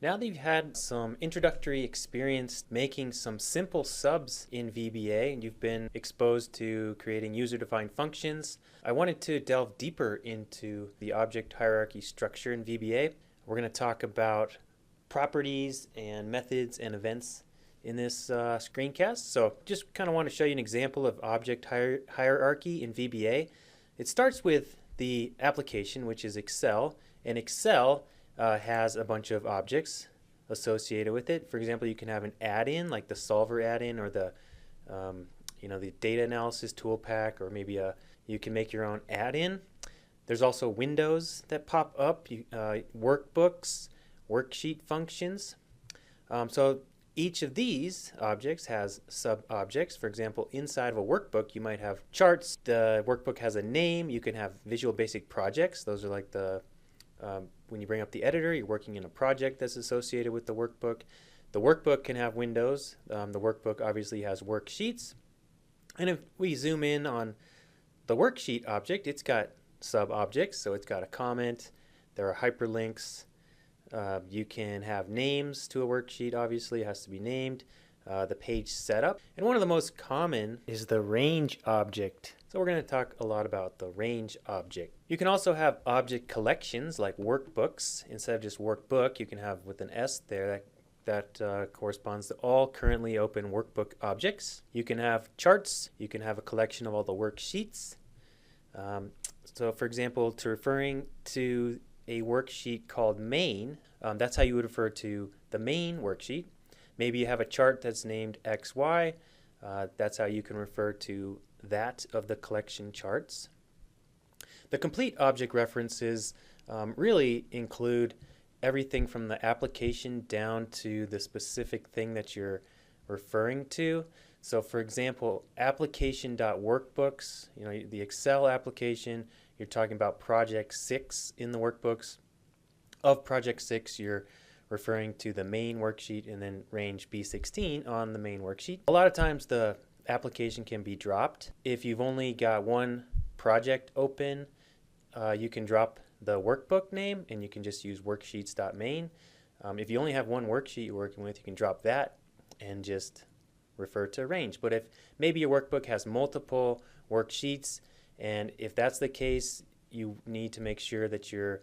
Now that you've had some introductory experience making some simple subs in VBA and you've been exposed to creating user-defined functions, I wanted to delve deeper into the object hierarchy structure in VBA. We're going to talk about properties and methods and events in this screencast. So just kind of want to show you an example of object hierarchy in VBA. It starts with the application, which is Excel, and Excel has a bunch of objects associated with it. For example, you can have an add-in like the solver add-in or the the data analysis tool pack, or maybe you can make your own add-in. There's also windows that pop up, workbooks, worksheet functions. So each of these objects has sub-objects. For example, inside of a workbook, you might have charts. The workbook has a name. You can have Visual Basic projects. Those are like the when you bring up the editor, you're working in a project that's associated with the workbook. The workbook can have windows. The workbook obviously has worksheets. And if we zoom in on the worksheet object, it's got sub-objects. So it's got a comment. There are hyperlinks. You can have names to a worksheet. Obviously, it has to be named. The page setup. And one of the most common is the range object. So we're going to talk a lot about the range object. You can also have object collections like workbooks. Instead of just workbook, you can have with an S there that corresponds to all currently open workbook objects. You can have charts. You can have a collection of all the worksheets. So for example, to referring to a worksheet called main, that's how you would refer to the main worksheet. Maybe you have a chart that's named XY. That's how you can refer to that of the collection charts. The complete object references really include everything from the application down to the specific thing that you're referring to. So for example, application.workbooks, the Excel application, you're talking about project 6 in the workbooks. Of project 6, you're referring to the main worksheet, and then range B16 on the main worksheet. A lot of times the application can be dropped. If you've only got one project open, you can drop the workbook name and you can just use worksheets.main. If you only have one worksheet you're working with, you can drop that and just refer to range. But if maybe your workbook has multiple worksheets, and if that's the case, you need to make sure that you're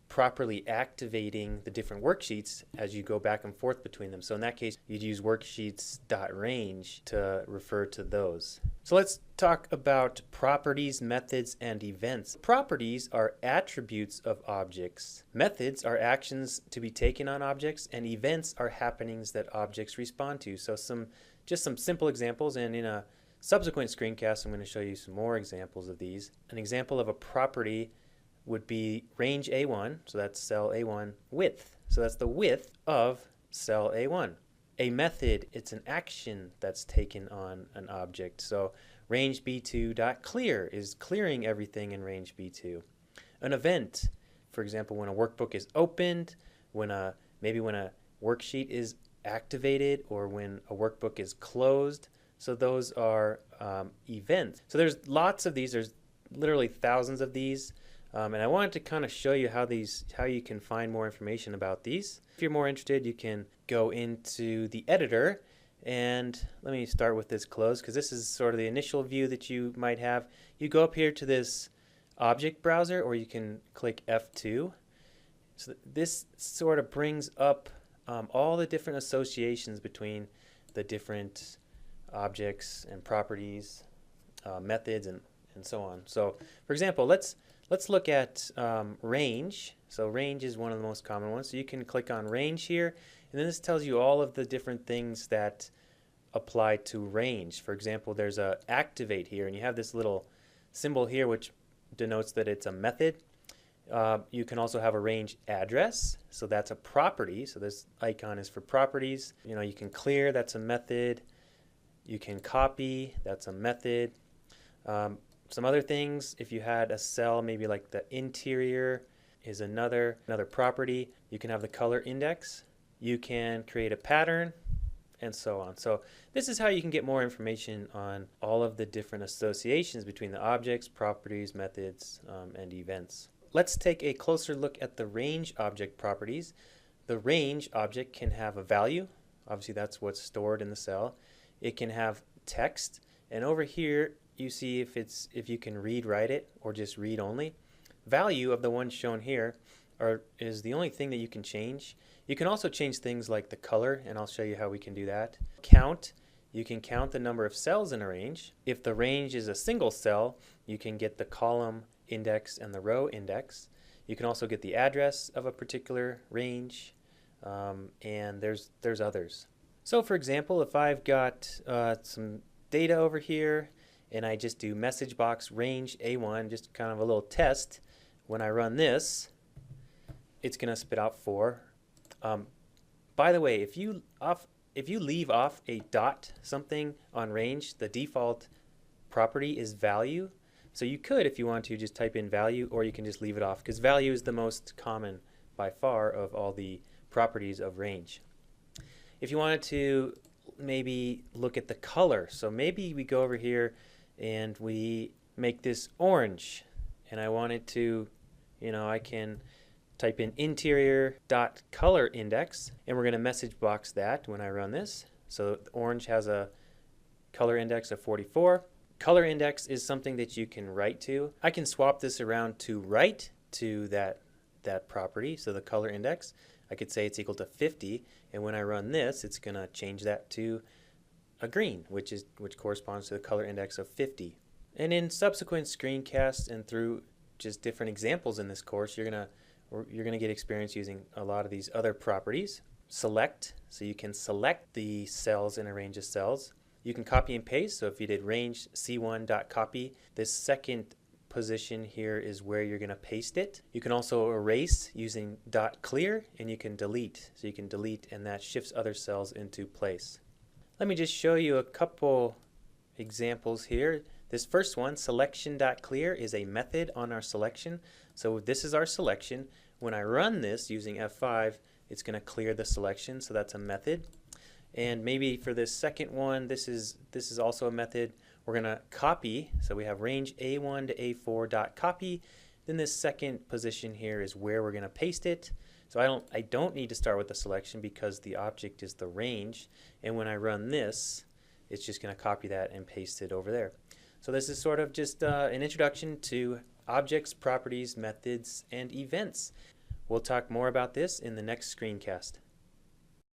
properly activating the different worksheets as you go back and forth between them. So in that case, you'd use worksheets.range to refer to those. So let's talk about properties, methods, and events. Properties are attributes of objects. Methods are actions to be taken on objects, and events are happenings that objects respond to. So just some simple examples, and in a subsequent screencast, I'm going to show you some more examples of these. An example of a property would be range A1, so that's cell A1, width. So that's the width of cell A1. A method, it's an action that's taken on an object. So range B2.clear is clearing everything in range B2. An event, for example, when a workbook is opened, maybe when a worksheet is activated, or when a workbook is closed. So those are events. So there's lots of these. There's literally thousands of these. And I wanted to kind of show you how you can find more information about these. If you're more interested, you can go into the editor, and let me start with this closed because this is sort of the initial view that you might have. You go up here to this object browser, or you can click F2. So this sort of brings up all the different associations between the different objects and properties, methods, and so on. So for example, let's look at range. So range is one of the most common ones. So you can click on range here, and then this tells you all of the different things that apply to range. For example, there's a activate here, and you have this little symbol here which denotes that it's a method. You can also have a range address, so that's a property. So this icon is for properties. You can clear, that's a method. You can copy, that's a method. Some other things, if you had a cell, maybe like the interior is another property. You can have the color index. You can create a pattern, and so on. So this is how you can get more information on all of the different associations between the objects, properties, methods, and events. Let's take a closer look at the range object properties. The range object can have a value. Obviously that's what's stored in the cell. It can have text, and over here you see if you can write it or just read only. Value of the one shown here is the only thing that you can change. You can also change things like the color, and I'll show you how we can do that. Count, you can count the number of cells in a range. If the range is a single cell, you can get the column index and the row index. You can also get the address of a particular range, and there's others. So for example, if I've got some data over here and I just do message box range A1, just kind of a little test, when I run this, it's going to spit out 4. By the way, if you leave off a dot something on range, the default property is value. So you could, if you want to, just type in value, or you can just leave it off, because value is the most common by far of all the properties of range. If you wanted to maybe look at the color, so maybe we go over here and we make this orange, and I wanted to, I can type in interior.color index, and we're going to message box that when I run this. So orange has a color index of 44. Color index is something that you can write to. I can swap this around to write to that property, so the color index. I could say it's equal to 50, and when I run this, it's going to change that to a green, which corresponds to the color index of 50. And in subsequent screencasts and through just different examples in this course, you're gonna get experience using a lot of these other properties. Select, so you can select the cells in a range of cells. You can copy and paste, so if you did range c1.copy, this second position here is where you're going to paste it. You can also erase using .clear, and you can delete. So you can delete, and that shifts other cells into place. Let me just show you a couple examples here. This first one, selection.clear, is a method on our selection. So this is our selection. When I run this using F5, it's going to clear the selection, so that's a method. And maybe for this second one, this is also a method. We're going to copy, so we have range A1 to A4.copy. Then this second position here is where we're going to paste it. So I don't need to start with the selection because the object is the range. And when I run this, it's just going to copy that and paste it over there. So this is sort of just an introduction to objects, properties, methods, and events. We'll talk more about this in the next screencast.